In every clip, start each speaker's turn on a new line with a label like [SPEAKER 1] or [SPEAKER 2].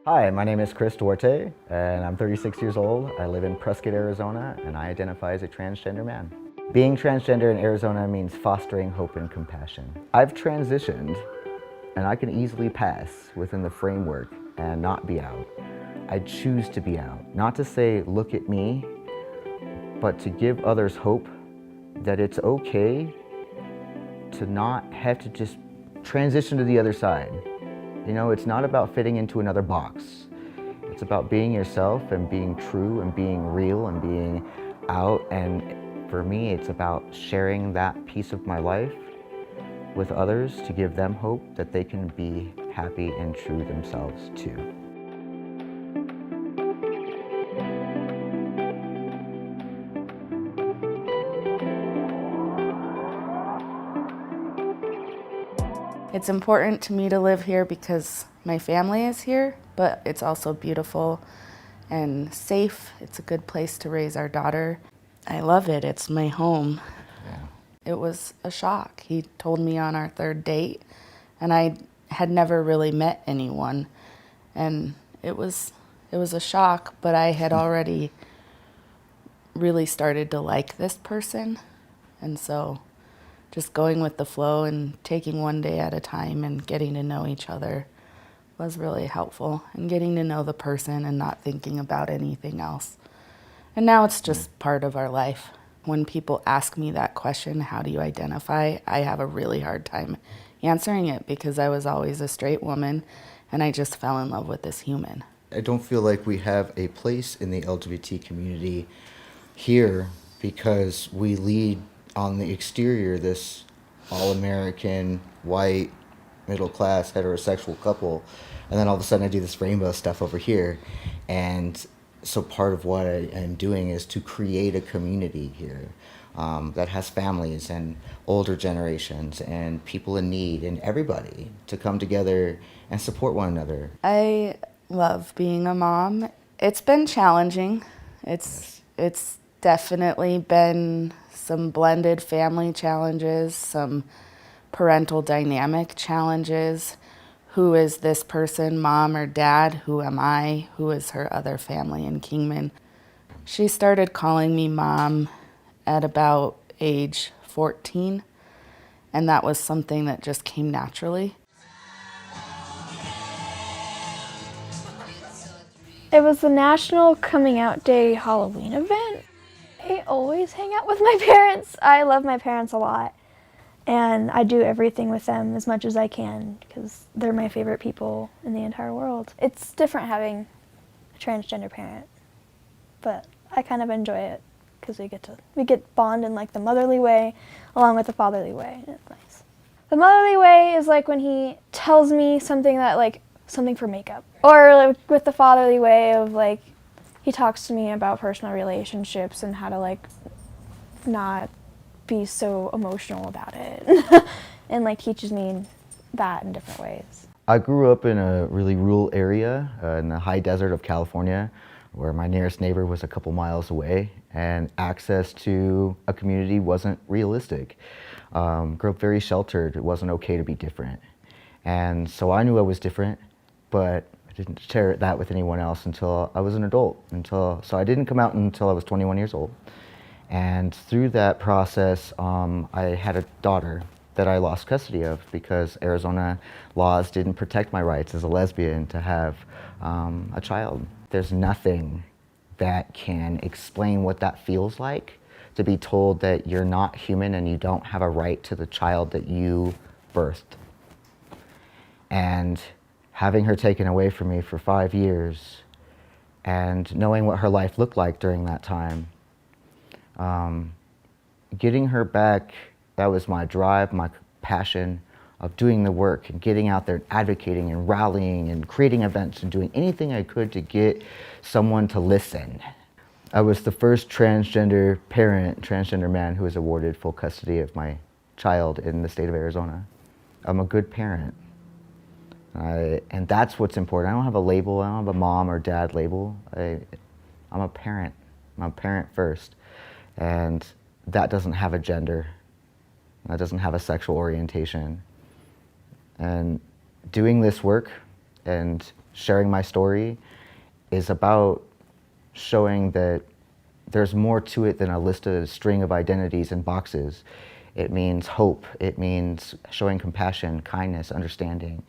[SPEAKER 1] Hi, my name is Duerte, and I'm 36 years old. I live in Prescott, Arizona, and I identify as a transgender man. Being transgender in Arizona means fostering hope and compassion. I've transitioned, and I can easily pass within the framework and not be out. I choose to be out. Not to say, look at me, but to give others hope that it's okay to not have to just transition to the other side. You know, it's not about fitting into another box. It's about being yourself and being true and being real and being out. And for me, it's about sharing that piece of my life with others to give them hope that they can be happy and true themselves too.
[SPEAKER 2] It's important to me to live here because my family is here, but it's also beautiful and safe. It's a good place to raise our daughter. I love it. It's my home. Yeah. It was a shock. He told me on our third date, and I had never really met anyone. And it was a shock, but I had already really started to like this person. And so just going with the flow and taking one day at a time and getting to know each other was really helpful, and getting to know the person and not thinking about anything else. And now it's just part of our life. When people ask me that question, how do you identify? I have a really hard time answering it because I was always a straight woman and I just fell in love with this human.
[SPEAKER 1] I don't feel like we have a place in the LGBT community here because we lead on the exterior this all-American, white, middle-class, heterosexual couple, and then all of a sudden I do this rainbow stuff over here. And so part of what I am doing is to create a community here that has families and older generations and people in need and everybody to come together and support one another.
[SPEAKER 2] I love being a mom. It's been challenging. It's definitely been some blended family challenges, some parental dynamic challenges. Who is this person, mom or dad? Who am I? Who is her other family in Kingman? She started calling me mom at about age 14, and that was something that just came naturally.
[SPEAKER 3] It was the National Coming Out Day Halloween event. I always hang out with my parents. I love my parents a lot, and I do everything with them as much as I can because they're my favorite people in the entire world. It's different having a transgender parent, but I kind of enjoy it because we get bond in like the motherly way along with the fatherly way, and it's nice. The motherly way is like when he tells me something that like something for makeup, or like with the fatherly way of like he talks to me about personal relationships and how to like not be so emotional about it and like teaches me that in different ways.
[SPEAKER 1] I grew up in a really rural area in the high desert of California, where my nearest neighbor was a couple miles away and access to a community wasn't realistic. Grew up very sheltered. It wasn't okay to be different. And so I knew I was different, but I didn't share that with anyone else until I was an adult. So I didn't come out until I was 21 years old. And through that process, I had a daughter that I lost custody of because Arizona laws didn't protect my rights as a lesbian to have a child. There's nothing that can explain what that feels like, to be told that you're not human and you don't have a right to the child that you birthed. And having her taken away from me for 5 years and knowing what her life looked like during that time, getting her back, that was my drive, my passion of doing the work and getting out there and advocating and rallying and creating events and doing anything I could to get someone to listen. I was the first transgender parent, transgender man who was awarded full custody of my child in the state of Arizona. I'm a good parent. And that's what's important. I don't have a label. I don't have a mom or dad label. I'm a parent. I'm a parent first. And that doesn't have a gender. That doesn't have a sexual orientation. And doing this work and sharing my story is about showing that there's more to it than a string of identities and boxes. It means hope. It means showing compassion, kindness, understanding,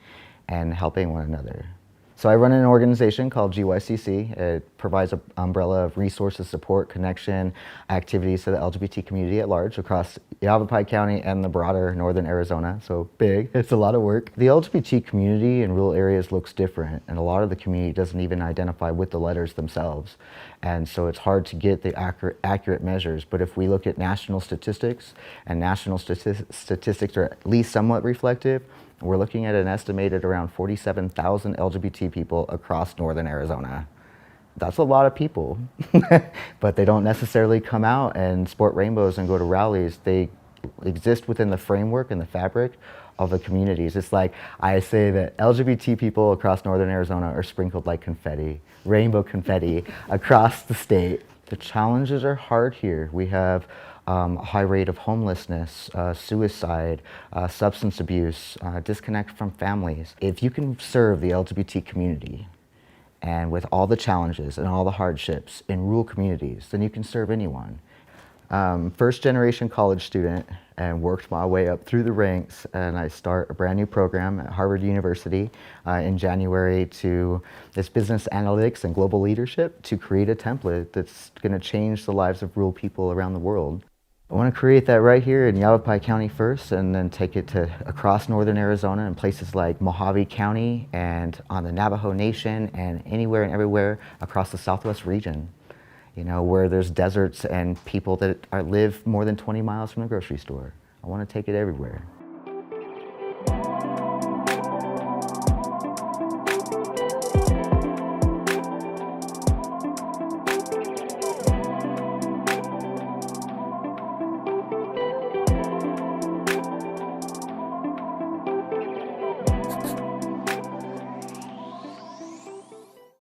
[SPEAKER 1] and helping one another. So I run an organization called GYCC. It provides an umbrella of resources, support, connection, activities to the LGBT community at large across Yavapai County and the broader northern Arizona. So big, it's a lot of work. The LGBT community in rural areas looks different, and a lot of the community doesn't even identify with the letters themselves. And so it's hard to get the accurate measures. But if we look at national statistics, and national statistics are at least somewhat reflective, we're looking at an estimated around 47,000 LGBT people across northern Arizona. That's a lot of people, but they don't necessarily come out and sport rainbows and go to rallies. They exist within the framework and the fabric of the communities. It's like I say that LGBT people across northern Arizona are sprinkled like confetti, rainbow confetti across the state. The challenges are hard here. We have a high rate of homelessness, suicide, substance abuse, disconnect from families. If you can serve the LGBT community, and with all the challenges and all the hardships in rural communities, then you can serve anyone. First generation college student, and worked my way up through the ranks, and I start a brand new program at Harvard University in January to this business analytics and global leadership to create a template that's going to change the lives of rural people around the world. I want to create that right here in Yavapai County first, and then take it to across northern Arizona and places like Mojave County and on the Navajo Nation and anywhere and everywhere across the Southwest region. You know, where there's deserts and people that live more than 20 miles from the grocery store. I want to take it everywhere.